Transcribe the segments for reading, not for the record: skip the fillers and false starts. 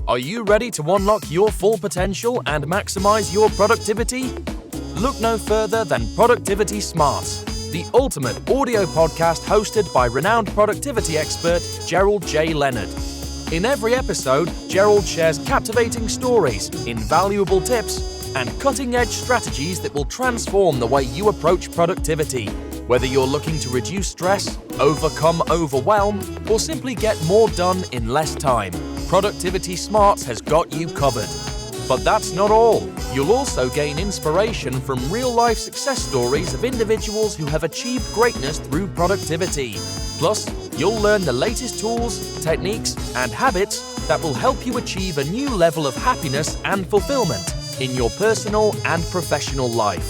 Are you ready to unlock your full potential and maximize your productivity? Look no further than Productivity Smarts, the ultimate audio podcast hosted by renowned productivity expert Gerald J. Leonard. In every episode, Gerald shares captivating stories, invaluable tips, and cutting-edge strategies that will transform the way you approach productivity. Whether you're looking to reduce stress, overcome overwhelm, or simply get more done in less time, Productivity Smarts has got you covered. But that's not all. You'll also gain inspiration from real-life success stories of individuals who have achieved greatness through productivity. Plus, you'll learn the latest tools, techniques, and habits that will help you achieve a new level of happiness and fulfillment in your personal and professional life.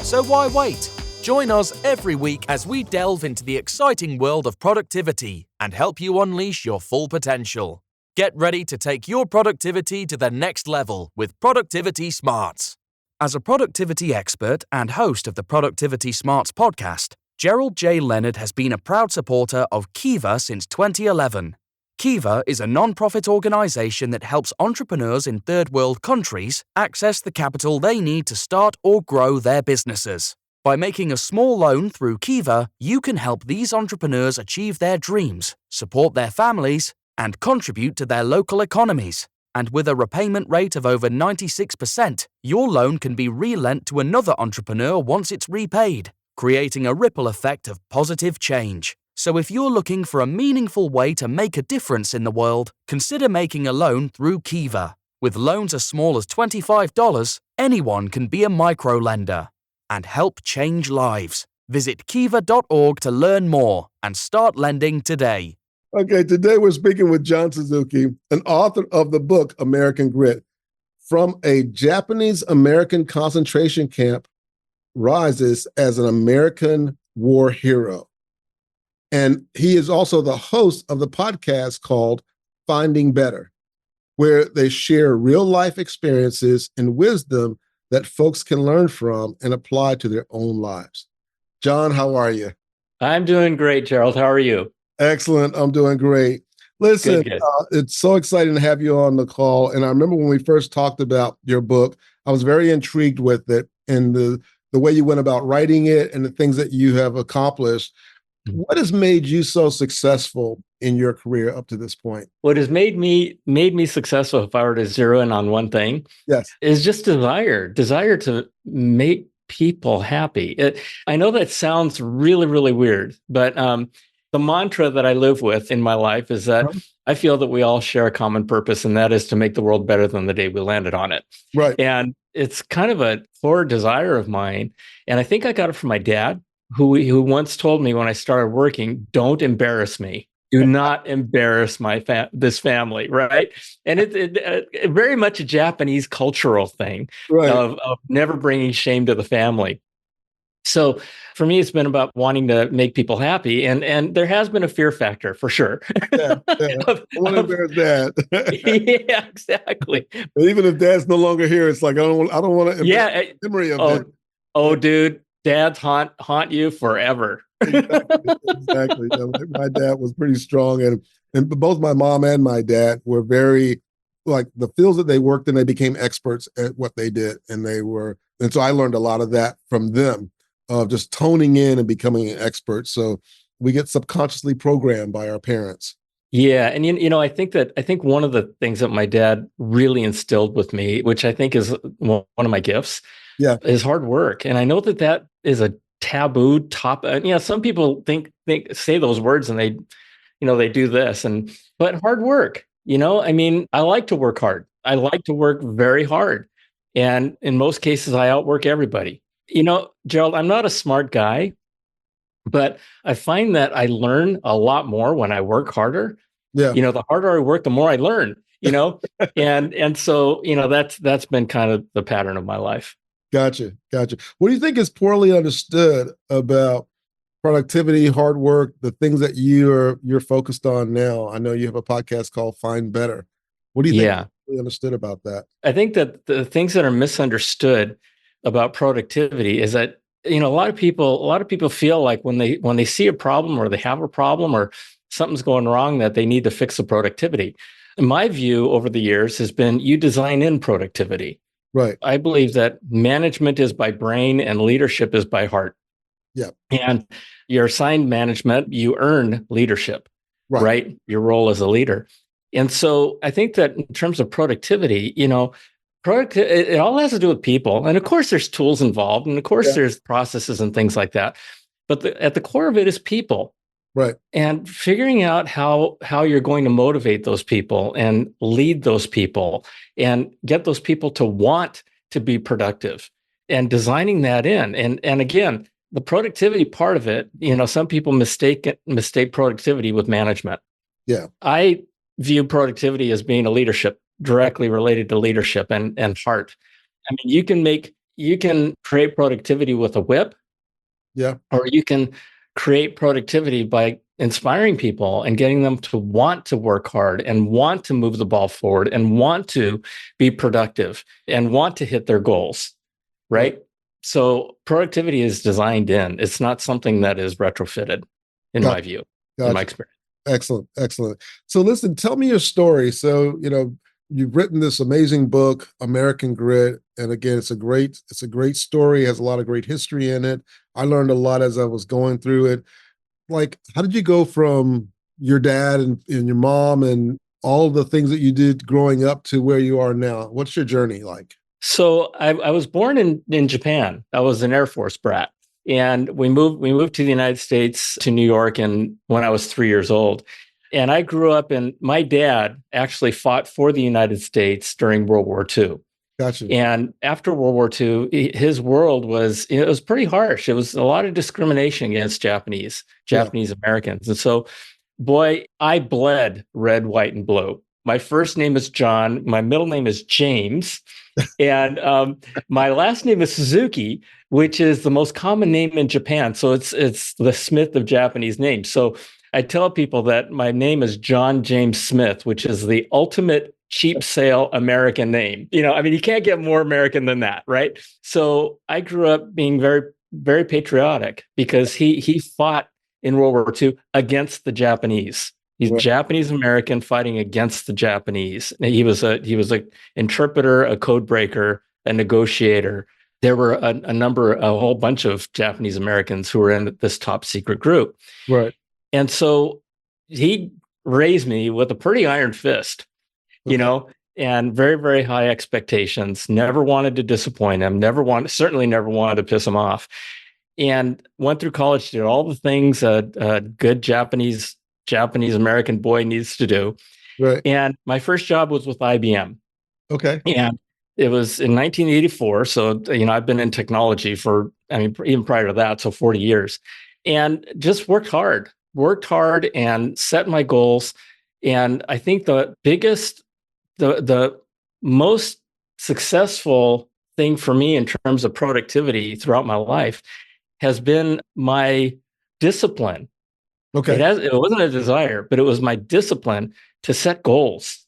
So why wait? Join us every week as we delve into the exciting world of productivity and help you unleash your full potential. Get ready to take your productivity to the next level with Productivity Smarts. As a productivity expert and host of the Productivity Smarts podcast, Gerald J. Leonard has been a proud supporter of Kiva since 2011. Kiva is a non-profit organization that helps entrepreneurs in third world countries access the capital they need to start or grow their businesses. By making a small loan through Kiva, you can help these entrepreneurs achieve their dreams, support their families, and contribute to their local economies. And with a repayment rate of over 96%, your loan can be re-lent to another entrepreneur once it's repaid, creating a ripple effect of positive change. So if you're looking for a meaningful way to make a difference in the world, consider making a loan through Kiva. With loans as small as $25, anyone can be a micro-lender and help change lives. Visit kiva.org to learn more and start lending today. Okay, today we're speaking with John Suzuki, an author of the book American Grit. From a Japanese-American concentration camp, rises as an American war hero. And he is also the host of the podcast called Finding Better, where they share real-life experiences and wisdom that folks can learn from and apply to their own lives. John, how are you? I'm doing great, Gerald. How are you? Excellent. I'm doing great. Listen, Good. It's so exciting to have you on the call. And I remember when we first talked about your book, I was very intrigued with it and the way you went about writing it and the things that you have accomplished. What has made you so successful in your career up to this point? What has made me successful, if I were to zero in on one thing, yes, is just desire to make people happy. I know that sounds really, really weird, but the mantra that I live with in my life is that I feel that we all share a common purpose, and that is to make the world better than the day we landed on it. Right. And it's kind of a core desire of mine. And I think I got it from my dad, who once told me when I started working, don't embarrass me. Do not embarrass this family, right? And it very much a Japanese cultural thing, right, of never bringing shame to the family. So for me, it's been about wanting to make people happy, and there has been a fear factor for sure. Yeah. I want to embarrass Dad. Yeah, exactly. Even if Dad's no longer here, it's like I don't want to embarrass the memory of that. Oh, dude, dads haunt you forever. Exactly. My dad was pretty strong, and both my mom and my dad were very, like, the fields that they worked in, they became experts at what they did, and so I learned a lot of that from them, of just toning in and becoming an expert. So we get subconsciously programmed by our parents. Yeah. And, I think one of the things that my dad really instilled with me, which I think is one of my gifts, is hard work. And I know that is a taboo topic. Some people say those words and they do this, but hard work, I like to work hard. I like to work very hard. And in most cases, I outwork everybody. Gerald, I'm not a smart guy, but I find that I learn a lot more when I work harder. Yeah. The harder I work, the more I learn, and so, that's been kind of the pattern of my life. Gotcha. What do you think is poorly understood about productivity, hard work, the things that you're focused on now? I know you have a podcast called Find Better. What do you think is poorly understood about that? I think that the things that are misunderstood about productivity is that a lot of people feel like when they see a problem or they have a problem or something's going wrong that they need to fix the productivity. my view over the years has been you design in productivity. Right. I believe that management is by brain and leadership is by heart. Yeah. And you're assigned management, you earn leadership, right? Your role as a leader. And so I think that in terms of productivity, it all has to do with people. And of course, there's tools involved. And of course, there's processes and things like that. But at the core of it is people. Right. And figuring out how you're going to motivate those people and lead those people and get those people to want to be productive and designing that in. And again, the productivity part of it, some people mistake productivity with management. Yeah. I view productivity as being a leadership, directly related to leadership and heart. I mean, you can create productivity with a whip. Yeah. Or you can create productivity by inspiring people and getting them to want to work hard and want to move the ball forward and want to be productive and want to hit their goals, right? So productivity is designed in. It's not something that is retrofitted, in my view, in my experience. Excellent. Excellent. So listen, tell me your story. So, you've written this amazing book, American Grit. And again, it's a great story. It has a lot of great history in it. I learned a lot as I was going through it. Like, how did you go from your dad and your mom and all the things that you did growing up to where you are now? What's your journey like? So I was born in Japan. I was an Air Force brat. And we moved to the United States, to New York, and when I was 3 years old. And I grew up my dad actually fought for the United States during World War II. Gotcha. And after World War II, his world was pretty harsh. It was a lot of discrimination against Japanese Americans. And so, boy, I bled red, white, and blue. My first name is John. My middle name is James. And my last name is Suzuki, which is the most common name in Japan. So it's the Smith of Japanese names. So I tell people that my name is John James Smith, which is the ultimate cheap sale American name. You can't get more American than that, right? So I grew up being very, very patriotic because he fought in World War II against the Japanese. He's Japanese American fighting against the Japanese. He was a interpreter, a code breaker, a negotiator. There were a whole bunch of Japanese Americans who were in this top secret group. Right. And so he raised me with a pretty iron fist, and very, very high expectations. Never wanted to disappoint him. Certainly never wanted to piss him off. And went through college, did all the things a good Japanese American boy needs to do. Right. And my first job was with IBM. Okay. And it was in 1984. So, I've been in technology for, even prior to that, so 40 years. And just worked hard and set my goals. And I think the most successful thing for me in terms of productivity throughout my life has been my discipline. Okay. It wasn't a desire, but it was my discipline to set goals.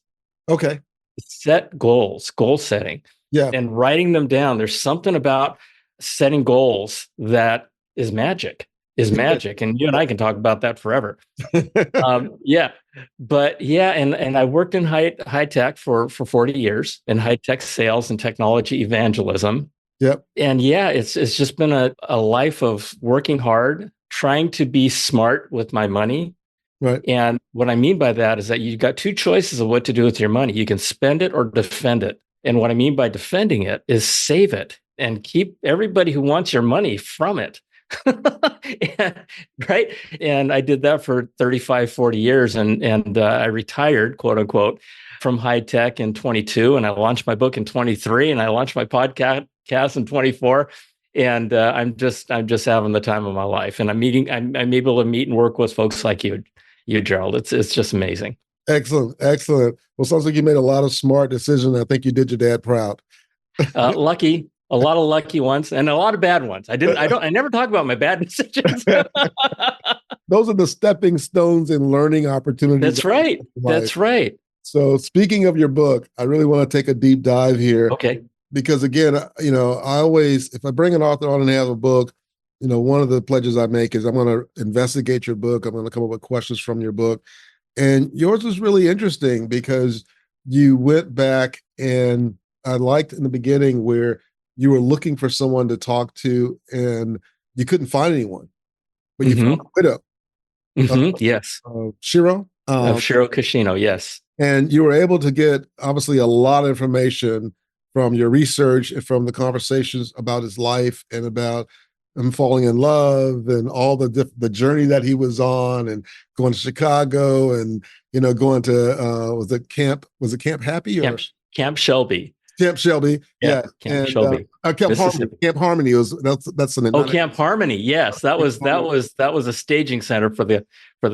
Okay. Set goals, goal setting. Yeah. And writing them down. There's something about setting goals that is magic. And you and I can talk about that forever. And I worked in high tech for 40 years in high tech sales and technology evangelism. Yep. And it's just been a life of working hard, trying to be smart with my money. Right. And what I mean by that is that you've got two choices of what to do with your money. You can spend it or defend it. And what I mean by defending it is save it and keep everybody who wants your money from it. Right. And I did that for 35, 40 years. And I retired, quote unquote, from high tech in 22. And I launched my book in 23. And I launched my podcast in 24. And I'm just having the time of my life. And I'm able to meet and work with folks like you, Gerald. It's just amazing. Excellent. Well, sounds like you made a lot of smart decisions. I think you did your dad proud. Lucky. A lot of lucky ones and a lot of bad ones. I never talk about my bad decisions. Those are the stepping stones and learning opportunities. That's right. So speaking of your book, I really want to take a deep dive here. Okay. Because again, I always, if I bring an author on and have a book, one of the pledges I make is I'm going to investigate your book. I'm going to come up with questions from your book. And yours was really interesting because you went back, and I liked in the beginning where you were looking for someone to talk to and you couldn't find anyone, but you found a widow. Yes. Shiro. Of Shiro Kishino, yes. And you were able to get obviously a lot of information from your research and from the conversations about his life and about him falling in love and all the journey that he was on, and going to Chicago, and going to was it Camp Happy or Camp Shelby? Camp Shelby, yeah. Camp Shelby. Camp Harmony. Camp Harmony that's the name. Oh, Camp Harmony. Yes, that was a staging center for the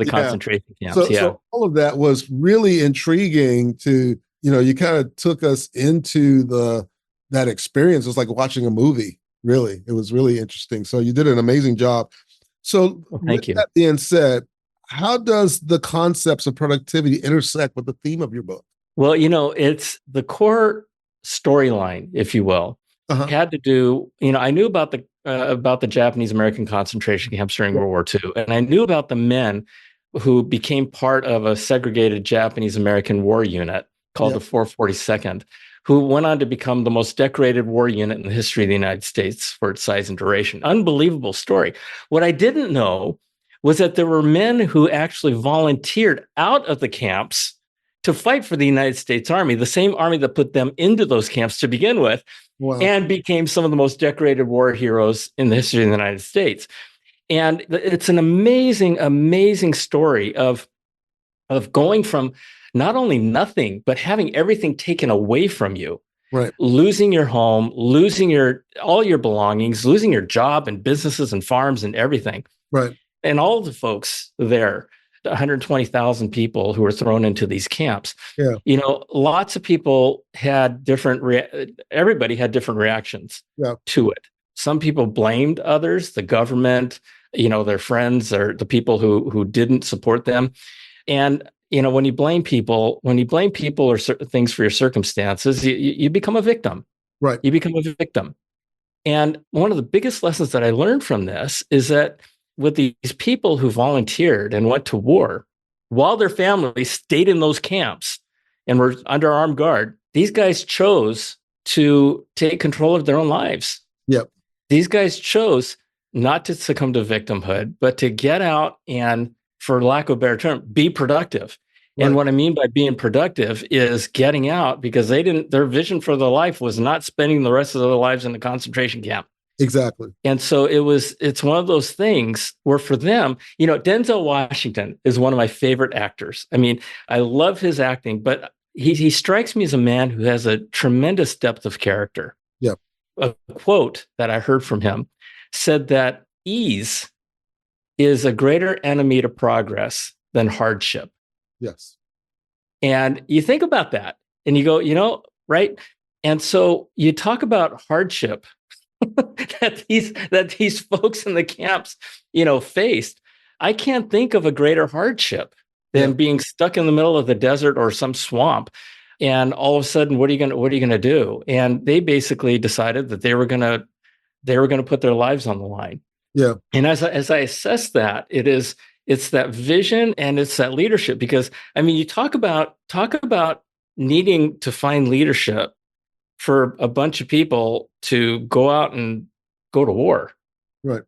concentration camps. So all of that was really intriguing to, you kind of took us into that experience. It was like watching a movie, really. It was really interesting. So you did an amazing job. So thank you. That being said, how does the concepts of productivity intersect with the theme of your book? Well, it's the core storyline, if you will, had to do, I knew about the Japanese American concentration camps during World War II. And I knew about the men who became part of a segregated Japanese American war unit called the 442nd, who went on to become the most decorated war unit in the history of the United States for its size and duration. Unbelievable story. What I didn't know was that there were men who actually volunteered out of the camps to fight for the United States Army, the same army that put them into those camps to begin with, and became some of the most decorated war heroes in the history of the United States. And it's an amazing, amazing story of going from not only nothing, but having everything taken away from you, right? Losing your home, losing all your belongings, losing your job and businesses and farms and everything, right? And all of the folks there, 120,000 people who were thrown into these camps. Yeah. Lots of people had everybody had different reactions to it. Some people blamed others, the government, their friends, or the people who didn't support them. And, when you blame people or certain things for your circumstances, you become a victim. Right. You become a victim. And one of the biggest lessons that I learned from this is that with these people who volunteered and went to war, while their families stayed in those camps and were under armed guard, these guys chose to take control of their own lives. Yep. These guys chose not to succumb to victimhood, but to get out and, for lack of a better term, be productive. Right. And what I mean by being productive is getting out, because their vision for their life was not spending the rest of their lives in a concentration camp. Exactly. And so it's one of those things where for them, Denzel Washington is one of my favorite actors. I mean, I love his acting, but he strikes me as a man who has a tremendous depth of character. Yep. A quote that I heard from him said that ease is a greater enemy to progress than hardship. Yes. And you think about that and you go, right? And so you talk about hardship that these folks in the camps, faced. I can't think of a greater hardship than being stuck in the middle of the desert or some swamp, and all of a sudden, what are you going to do? And they basically decided that they were going to put their lives on the line. Yeah. And as I assess that, it's that vision and it's that leadership, because I mean, you talk about needing to find leadership for a bunch of people to go out and go to war. Right.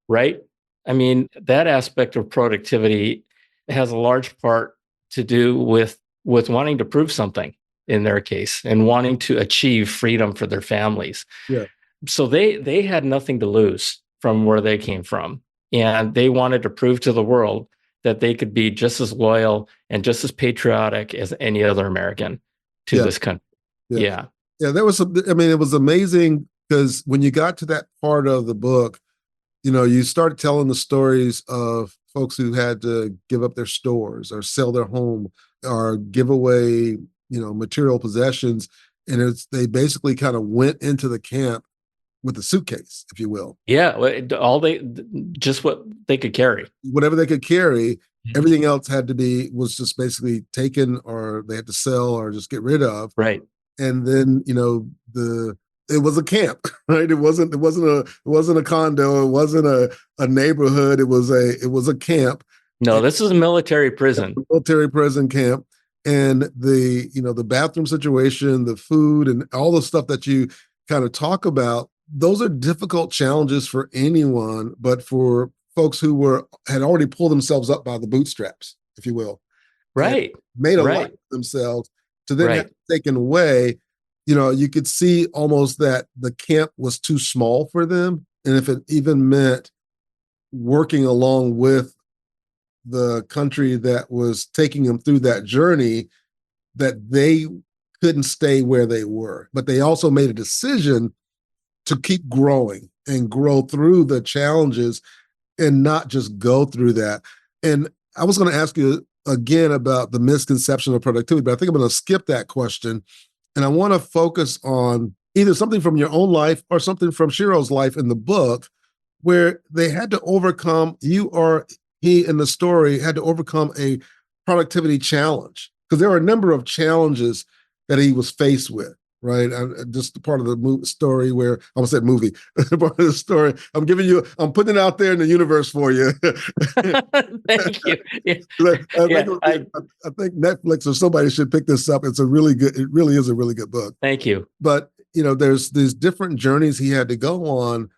Right. I mean, that aspect of productivity has a large part to do with wanting to prove something in their case and wanting to achieve freedom for their families. Yeah. So they had nothing to lose from where they came from. And they wanted to prove to the world that they could be just as loyal and just as patriotic as any other American to this country. Yeah. Yeah, it was amazing, because when you got to that part of the book, you start telling the stories of folks who had to give up their stores or sell their home or give away, material possessions. And they basically kind of went into the camp with a suitcase, if you will. Yeah, just what they could carry. Whatever they could carry, everything else was just basically taken, or they had to sell or just get rid of. Right. And then, it was a camp, right? It wasn't a condo. It wasn't a neighborhood. It was a camp. No, this is a military prison. Military prison camp. And the bathroom situation, the food, and all the stuff that you kind of talk about, those are difficult challenges for anyone, but for folks who had already pulled themselves up by the bootstraps, if you will. Right. Made a life for themselves to then have it taken away. You could see almost that the camp was too small for them. And if it even meant working along with the country that was taking them through that journey, that they couldn't stay where they were. But they also made a decision to keep growing and grow through the challenges and not just go through that. And I was going to ask you again about the misconception of productivity, but I think I'm going to skip that question. And I want to focus on either something from your own life or something from Shiro's life in the book, where they had to overcome, he in the story had to overcome a productivity challenge, because there were a number of challenges that he was faced with, right? Just part of the story where, I almost said movie, part of the story, I'm putting it out there in the universe for you. Thank you. I think Netflix or somebody should pick this up. It really is a really good book. Thank you. But, there's these different journeys he had to go on,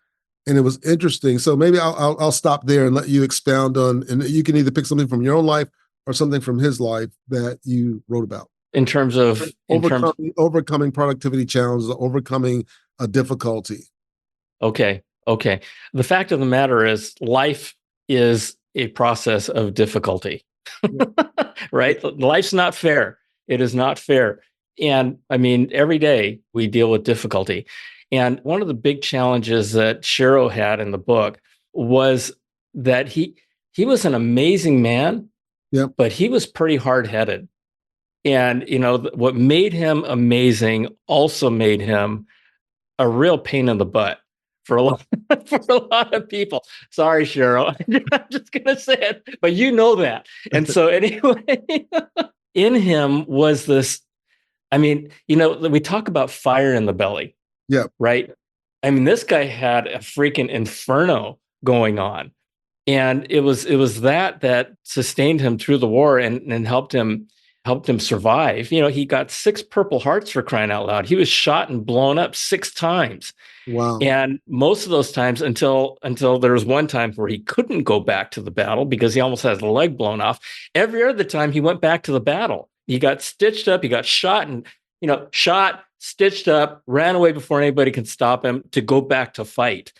and it was interesting. So maybe I'll stop there and let you expound on, and you can either pick something from your own life or something from his life that you wrote about. In terms of overcoming productivity challenges, overcoming a difficulty. Okay. The fact of the matter is, life is a process of difficulty, right? Life's not fair. It is not fair. And I mean, every day we deal with difficulty. And one of the big challenges that Shiro had in the book was that he was an amazing man, but he was pretty hard-headed. And, what made him amazing also made him a real pain in the butt for a lot of people. Sorry, Cheryl. I'm just going to say it, but you know that. And so anyway, in him was this, we talk about fire in the belly. Yeah. Right. I mean, this guy had a freaking inferno going on. And it was that sustained him through the war and helped him survive. He got 6 Purple Hearts, for crying out loud. He was shot and blown up 6 times. Wow. And most of those times until there was one time where he couldn't go back to the battle because he almost had his leg blown off. Every other time he went back to the battle. He got stitched up, he got shot and, shot, stitched up, ran away before anybody could stop him to go back to fight.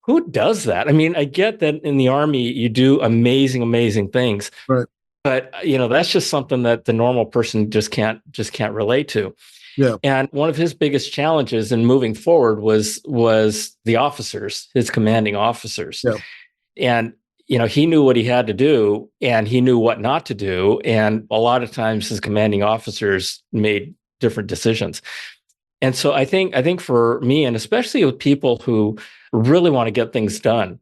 Who does that? I mean, I get that in the Army, you do amazing, amazing things. Right. But, that's just something that the normal person just can't relate to. Yeah. And one of his biggest challenges in moving forward was the officers, his commanding officers. Yeah. And, he knew what he had to do and he knew what not to do. And a lot of times his commanding officers made different decisions. And so I think for me, and especially with people who really want to get things done,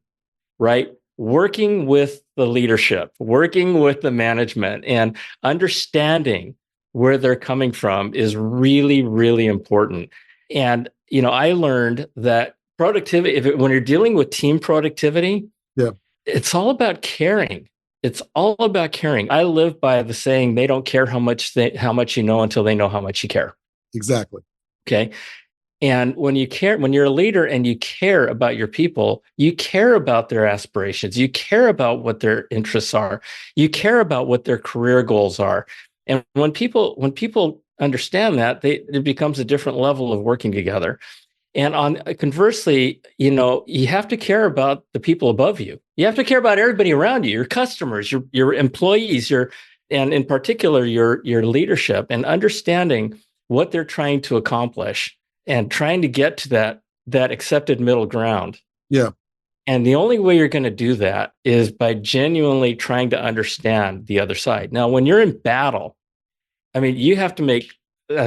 right? Working with the leadership, working with the management, and understanding where they're coming from is really, really important. And, I learned that productivity, when you're dealing with team productivity, it's all about caring. It's all about caring. I live by the saying, they don't care how much you know until they know how much you care. Exactly. Okay. And when you're a leader and you care about your people, you care about their aspirations, you care about what their interests are, you care about what their career goals are. And when people understand that, it becomes a different level of working together. And conversely, you have to care about the people above you. You have to care about everybody around you, your customers, your employees, and in particular, your leadership, and understanding what they're trying to accomplish and trying to get to that accepted middle ground. Yeah. And the only way you're going to do that is by genuinely trying to understand the other side. Now, when you're in battle, you have to make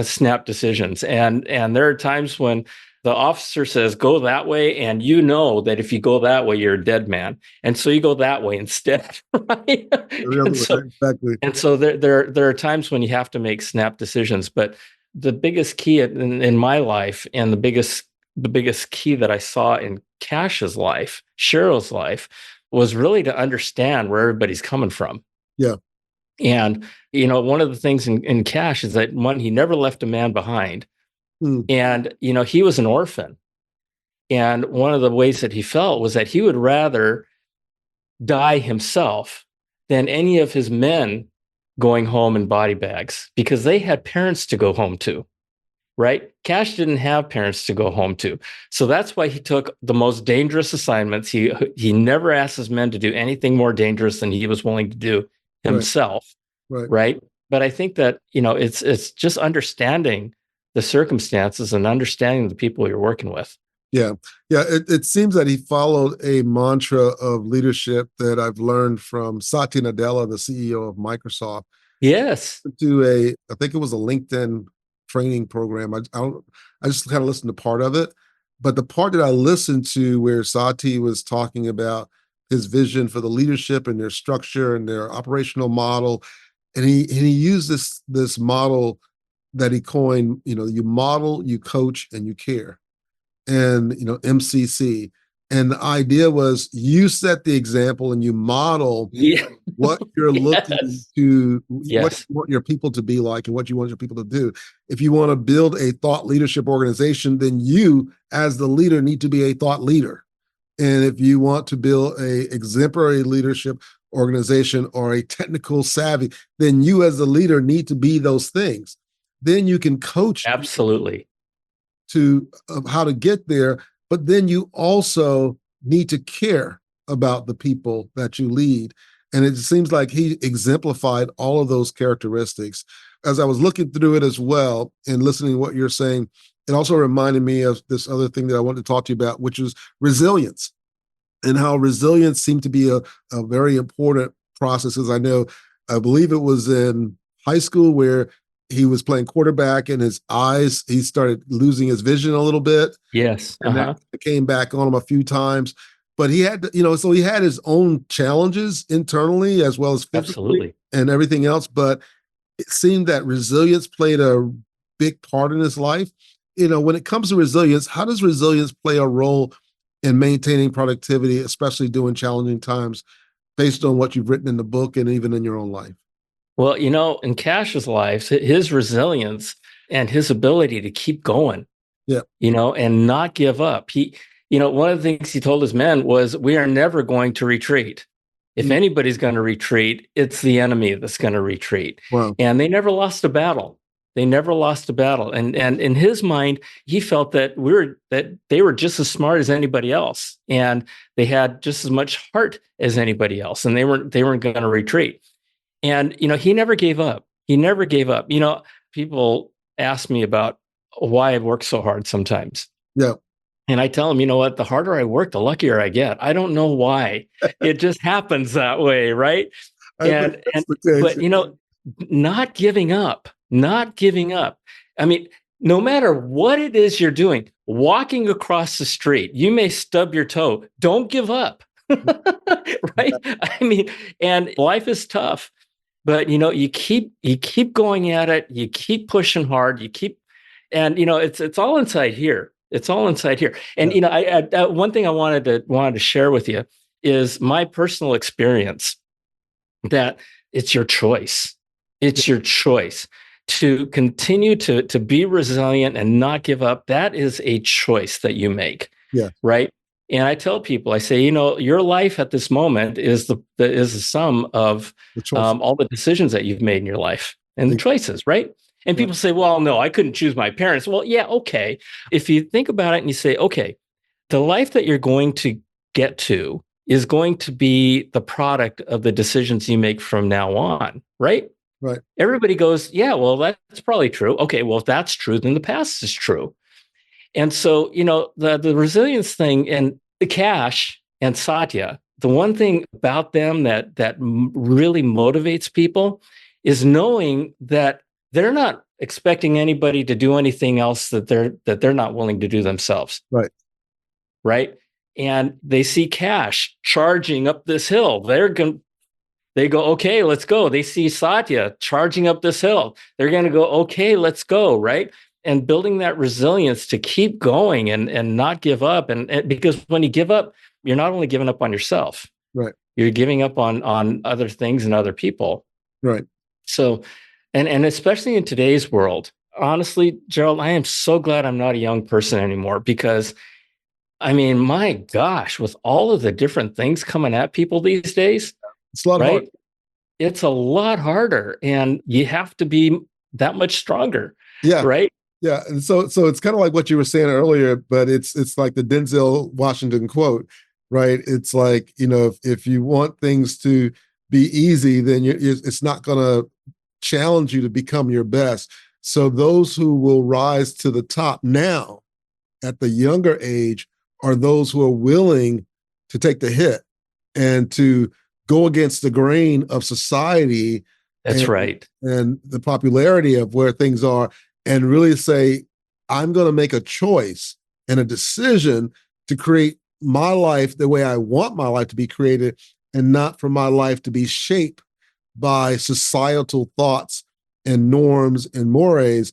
snap decisions. And there are times when the officer says, go that way. And that if you go that way, you're a dead man. And so you go that way instead. Right? Exactly. And so there are times when you have to make snap decisions. But the biggest key in my life, and the biggest key that I saw in Cash's life, Cheryl's life, was really to understand where everybody's coming from. Yeah. And, one of the things in Cash is that one, he never left a man behind. And, he was an orphan. And one of the ways that he felt was that he would rather die himself than any of his men going home in body bags, because they had parents to go home to, right? Cash didn't have parents to go home to. So that's why he took the most dangerous assignments. He never asked his men to do anything more dangerous than he was willing to do himself. Right. But I think that, it's just understanding the circumstances and understanding the people you're working with. Yeah. It seems that he followed a mantra of leadership that I've learned from Satya Nadella, the CEO of Microsoft. Yes. I think it was a LinkedIn training program. I just kind of listened to part of it, but the part that I listened to where Satya was talking about his vision for the leadership and their structure and their operational model, and he used this model that he coined. You model, you coach, and you care. And MCC, and the idea was you set the example and you model what you're looking to, what you want your people to be like and what you want your people to do. If you want to build a thought leadership organization, then you as the leader need to be a thought leader. And if you want to build a exemplary leadership organization or a technical savvy, then you as the leader need to be those things. Then you can coach absolutely to how to get there, but then you also need to care about the people that you lead. And it seems like he exemplified all of those characteristics. As I was looking through it as well and listening to what you're saying, it also reminded me of this other thing that I wanted to talk to you about, which is resilience, and how resilience seemed to be a very important process. As I believe it was in high school where he was playing quarterback and he started losing his vision a little bit. Yes. And that came back on him a few times, but he had to, so he had his own challenges internally as well as physically and everything else. But it seemed that resilience played a big part in his life. When it comes to resilience, how does resilience play a role in maintaining productivity, especially during challenging times, based on what you've written in the book and even in your own life? Well, in Cash's life, his resilience and his ability to keep going, and not give up. One of the things he told his men was, we are never going to retreat. If anybody's going to retreat, it's the enemy that's going to retreat. Wow. And they never lost a battle. And in his mind, he felt that they were just as smart as anybody else, and they had just as much heart as anybody else, and they weren't going to retreat. And, he never gave up. People ask me about why I've worked so hard sometimes. Yeah. And I tell them, the harder I work, the luckier I get. I don't know why. It just happens that way, right? But not giving up. I mean, no matter what it is you're doing, walking across the street, you may stub your toe. Don't give up. Right? I mean, and life is tough. But you keep going at it. You keep pushing hard. It's all inside here. It's all inside here. And I one thing I wanted to share with you is my personal experience, that it's your choice. It's your choice to continue to be resilient and not give up. That is a choice that you make. Yeah. Right. And I tell people, I say, your life at this moment is the sum of all the decisions that you've made in your life and the choices, right? And people say, well, no, I couldn't choose my parents. Well, yeah, okay. If you think about it and you say, okay, the life that you're going to get to is going to be the product of the decisions you make from now on, right? Right. Everybody goes, yeah, well, that's probably true. Okay, well, if that's true, then the past is true. And so, the resilience thing and the Cash and Satya, the one thing about them that really motivates people is knowing that they're not expecting anybody to do anything else that they're not willing to do themselves. Right. Right. And they see Cash charging up this hill. They go, okay, let's go. They see Satya charging up this hill. They're going to go, okay, let's go. Right. And building that resilience to keep going and not give up. And because when you give up, you're not only giving up on yourself, Right. You're giving up on other things and other people. Right. So, and especially in today's world, honestly, Gerald, I am so glad I'm not a young person anymore, because I mean, my gosh, with all of the different things coming at people these days, It's a lot right? hard. It's a lot harder, and you have to be that much stronger. Yeah. Right. Yeah. And so it's kind of like what you were saying earlier, but it's like the Denzel Washington quote, right? It's like, if you want things to be easy, then it's not going to challenge you to become your best. So those who will rise to the top now at the younger age are those who are willing to take the hit and to go against the grain of society. That's right. And the popularity of where things are, and really say, I'm going to make a choice and a decision to create my life the way I want my life to be created, and not for my life to be shaped by societal thoughts and norms and mores,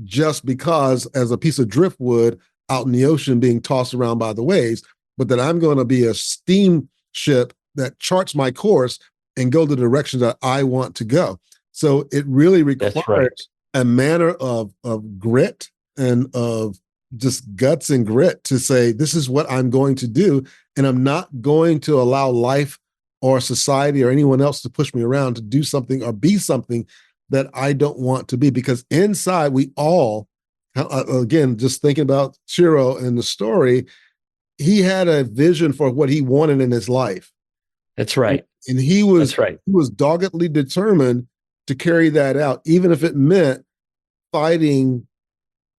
just because as a piece of driftwood out in the ocean being tossed around by the waves, but that I'm going to be a steamship that charts my course and go the direction that I want to go. So it really requires a manner of grit and of just guts and grit to say, this is what I'm going to do. And I'm not going to allow life or society or anyone else to push me around to do something or be something that I don't want to be. Because inside we all, again, just thinking about Shiro and the story, he had a vision for what he wanted in his life. That's right. And he was doggedly determined to carry that out, even if it meant fighting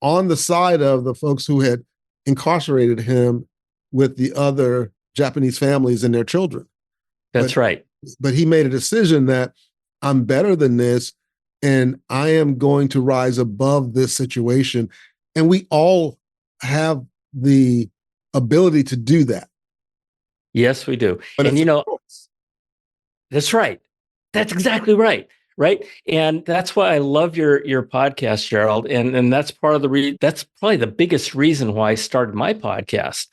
on the side of the folks who had incarcerated him with the other Japanese families and their children. That's right. But he made a decision that I'm better than this, and I am going to rise above this situation. And we all have the ability to do that. Yes, we do. But and that's right. That's exactly right. Right. And that's why I love your podcast, Gerald. And that's part of that's probably the biggest reason why I started my podcast,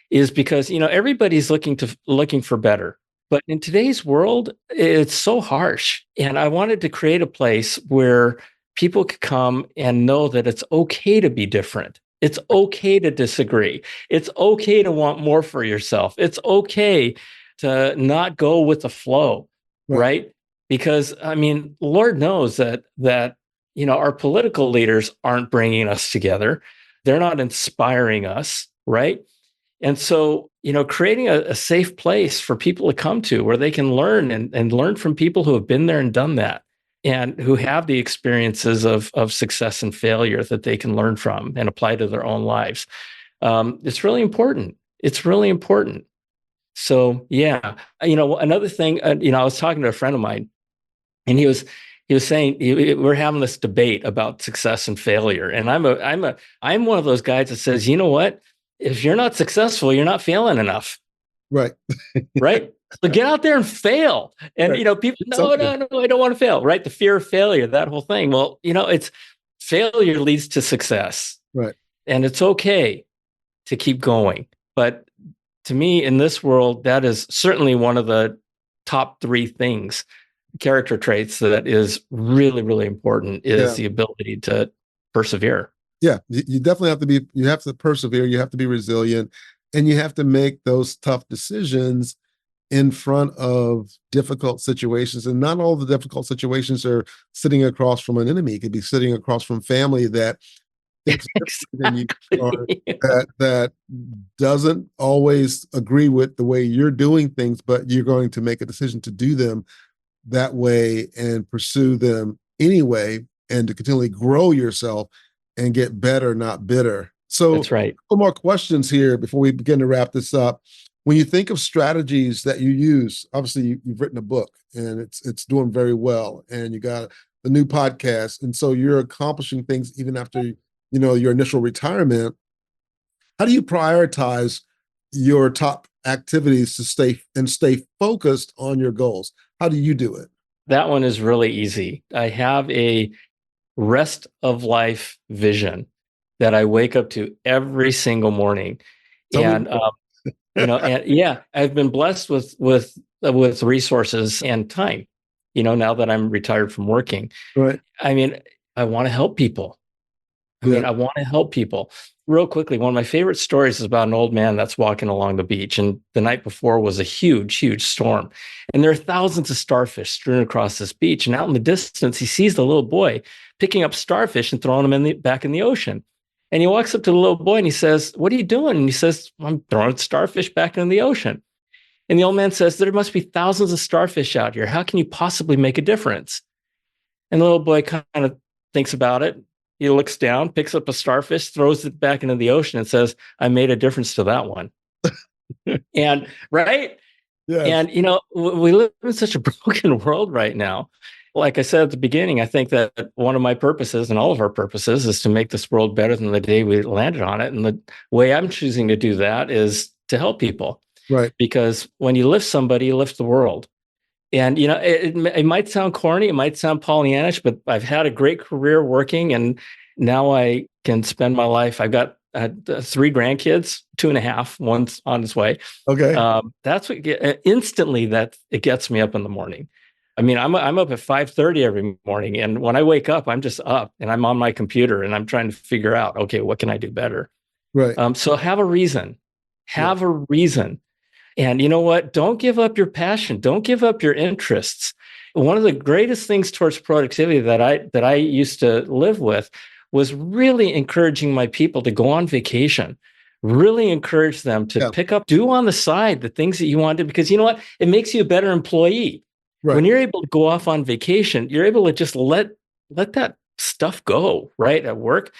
is because, everybody's looking for better. But in today's world, it's so harsh. And I wanted to create a place where people could come and know that it's okay to be different. It's okay to disagree. It's okay to want more for yourself. It's okay to not go with the flow. Right. Because, I mean, Lord knows that our political leaders aren't bringing us together. They're not inspiring us. Right. And so, creating a safe place for people to come to where they can learn and learn from people who have been there and done that, and who have the experiences of success and failure that they can learn from and apply to their own lives. It's really important. It's really important. So, yeah, another thing, I was talking to a friend of mine, and he was saying, we're having this debate about success and failure. And I'm one of those guys that says, you know what? If you're not successful, you're not failing enough. Right. Right. So get out there and fail. And, people, no, I don't want to fail. Right. The fear of failure, that whole thing. Well, it's failure leads to success. Right. And it's okay to keep going. But to me, in this world, that is certainly one of the top 3 things, character traits, that is really, really important, is the ability to persevere. Yeah, you definitely you have to persevere, you have to be resilient, and you have to make those tough decisions in front of difficult situations. And not all the difficult situations are sitting across from an enemy. It could be sitting across from family that thinks than you, or that doesn't always agree with the way you're doing things, but you're going to make a decision to do them that way and pursue them anyway, and to continually grow yourself and get better, not bitter. So that's right. A couple more questions here before we begin to wrap this up. When you think of strategies that you use, obviously you've written a book and it's doing very well, and you got a new podcast, and so you're accomplishing things even after your initial retirement. How do you prioritize your top activities to stay focused on your goals? How do you do it? That one is really easy. I have a rest of life vision that I wake up to every single morning. And And yeah, I've been blessed with resources and time, now that I'm retired from working. Right. I mean, I want to help people. I want to help people. Real quickly, one of my favorite stories is about an old man that's walking along the beach. And the night before was a huge, huge storm. And there are thousands of starfish strewn across this beach. And out in the distance, he sees the little boy picking up starfish and throwing them back in the ocean. And he walks up to the little boy and he says, "What are you doing?" And he says, "I'm throwing starfish back into the ocean." And the old man says, "There must be thousands of starfish out here. How can you possibly make a difference?" And the little boy kind of thinks about it. He looks down, picks up a starfish, throws it back into the ocean and says, "I made a difference to that one." And right. Yes. And, we live in such a broken world right now. Like I said at the beginning, I think that one of my purposes and all of our purposes is to make this world better than the day we landed on it. And the way I'm choosing to do that is to help people. Right. Because when you lift somebody, you lift the world. And, it might sound corny, it might sound Pollyannish, but I've had a great career working, and now I can spend my life. I've got 3 grandkids, 2.5, one's on his way. Okay. That's what instantly that it gets me up in the morning. I mean, I'm up at 5:30 every morning, and when I wake up, I'm just up and I'm on my computer and I'm trying to figure out, okay, what can I do better? Right. So have a reason. Have a reason. And you know what? Don't give up your passion. Don't give up your interests. One of the greatest things towards productivity that I used to live with was really encouraging my people to go on vacation, really encourage them to pick up, do on the side the things that you want to do, because you know what? It makes you a better employee. Right. When you're able to go off on vacation, you're able to just let that stuff go, right, at work.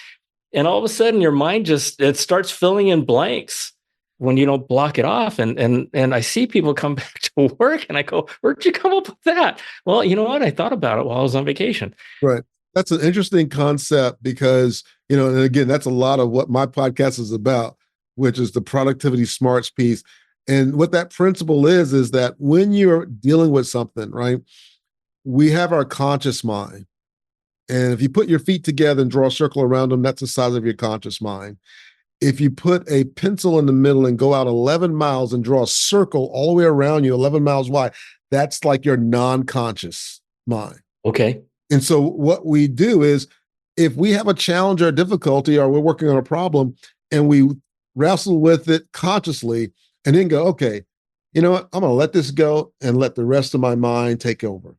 And all of a sudden your mind it starts filling in blanks when you don't block it off. And I see people come back to work and I go, "Where'd you come up with that?" Well, you know what? I thought about it while I was on vacation. Right. That's an interesting concept because, and again, that's a lot of what my podcast is about, which is the productivity smarts piece. And what that principle is that when you're dealing with something, right, we have our conscious mind. And if you put your feet together and draw a circle around them, that's the size of your conscious mind. If you put a pencil in the middle and go out 11 miles and draw a circle all the way around you, 11 miles wide, that's like your non-conscious mind. Okay. And so what we do is if we have a challenge or a difficulty or we're working on a problem and we wrestle with it consciously and then go, okay, you know what? I'm going to let this go and let the rest of my mind take over.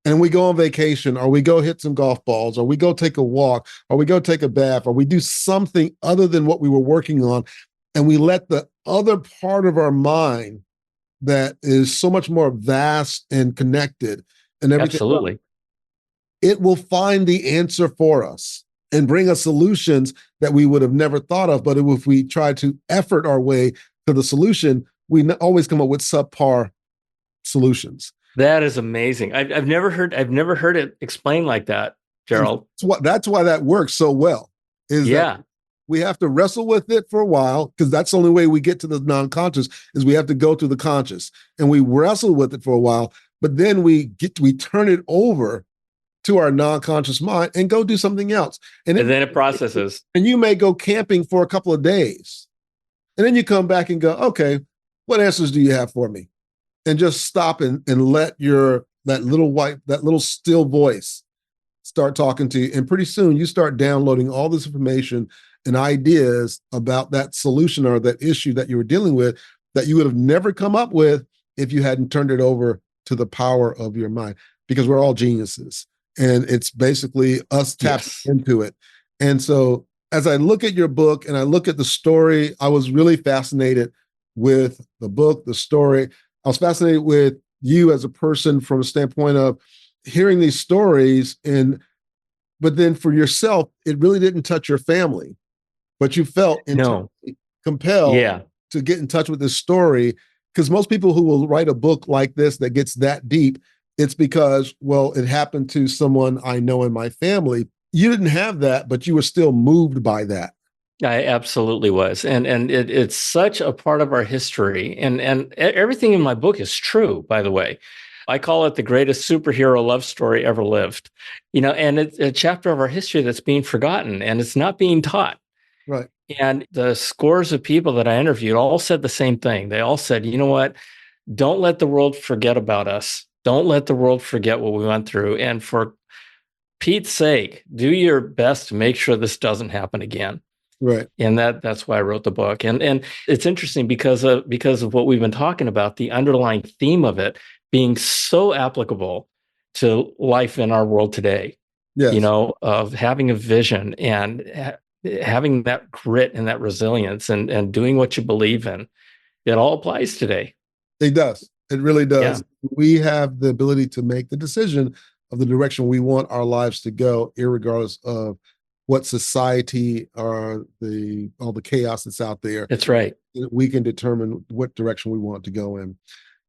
And we go on vacation, or we go hit some golf balls, or we go take a walk, or we go take a bath, or we do something other than what we were working on. And we let the other part of our mind that is so much more vast and connected and everything. Absolutely. It will find the answer for us and bring us solutions that we would have never thought of. But if we try to effort our way to the solution, we always come up with subpar solutions. That is amazing. I've never heard it explained like that, Gerald. That's why that works so well. That we have to wrestle with it for a while, because that's the only way we get to the non-conscious is we have to go to the conscious, and we wrestle with it for a while, but then we turn it over to our non-conscious mind and go do something else. And then it processes. And you may go camping for a couple of days, and then you come back and go, okay, what answers do you have for me? And just stop and let that little still voice start talking to you. And pretty soon you start downloading all this information and ideas about that solution or that issue that you were dealing with that you would have never come up with if you hadn't turned it over to the power of your mind, because we're all geniuses. And it's basically us tapping into it. And so as I look at your book and I look at the story, I was really fascinated with the book, the story. I was fascinated with you as a person from a standpoint of hearing these stories, but then for yourself, it really didn't touch your family, but you felt compelled to get in touch with this story. Because most people who will write a book like this that gets that deep, it's because, well, it happened to someone I know in my family. You didn't have that, but you were still moved by that. I absolutely was. And it's such a part of our history. And everything in my book is true, by the way. I call it the greatest superhero love story ever lived. And it's a chapter of our history that's being forgotten and it's not being taught. Right. And the scores of people that I interviewed all said the same thing. They all said, you know what? Don't let the world forget about us. Don't let the world forget what we went through. And for Pete's sake, do your best to make sure this doesn't happen again. Right. And that's why I wrote the book. And it's interesting because of what we've been talking about, the underlying theme of it being so applicable to life in our world today. Yes. You know, of having a vision and having that grit and that resilience and doing what you believe in. It all applies today. It does. It really does. Yeah. We have the ability to make the decision of the direction we want our lives to go, irregardless of what society or all the chaos that's out there. That's right. We can determine what direction we want to go in.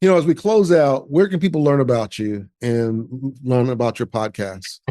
You know, as we close out, where can people learn about you and learn about your podcast?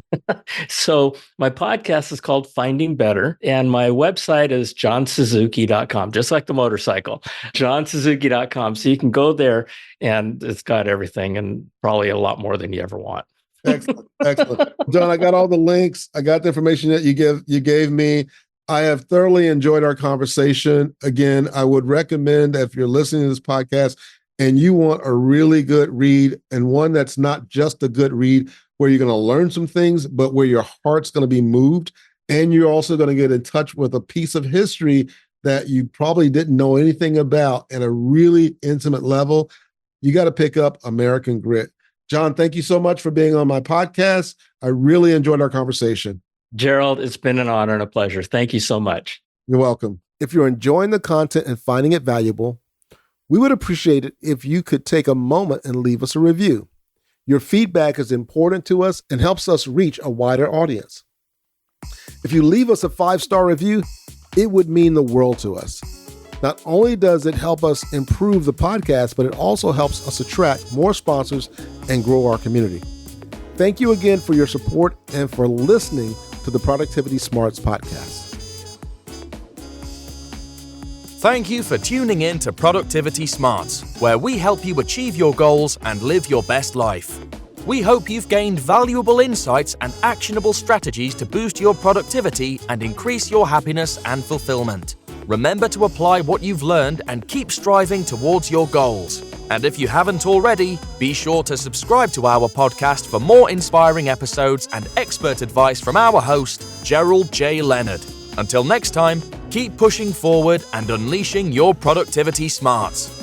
So my podcast is called Finding Better, and my website is johnsuzuki.com, just like the motorcycle, johnsuzuki.com. So you can go there, and it's got everything and probably a lot more than you ever want. Excellent. Excellent. John, I got all the links. I got the information that you gave me. I have thoroughly enjoyed our conversation. Again, I would recommend that if you're listening to this podcast and you want a really good read, and one that's not just a good read where you're going to learn some things, but where your heart's going to be moved, and you're also going to get in touch with a piece of history that you probably didn't know anything about at a really intimate level, you got to pick up American Grit. John, thank you so much for being on my podcast. I really enjoyed our conversation. Gerald, it's been an honor and a pleasure. Thank you so much. You're welcome. If you're enjoying the content and finding it valuable, we would appreciate it if you could take a moment and leave us a review. Your feedback is important to us and helps us reach a wider audience. If you leave us a 5-star review, it would mean the world to us. Not only does it help us improve the podcast, but it also helps us attract more sponsors and grow our community. Thank you again for your support and for listening to the Productivity Smarts podcast. Thank you for tuning in to Productivity Smarts, where we help you achieve your goals and live your best life. We hope you've gained valuable insights and actionable strategies to boost your productivity and increase your happiness and fulfillment. Remember to apply what you've learned and keep striving towards your goals. And if you haven't already, be sure to subscribe to our podcast for more inspiring episodes and expert advice from our host, Gerald J. Leonard. Until next time, keep pushing forward and unleashing your productivity smarts.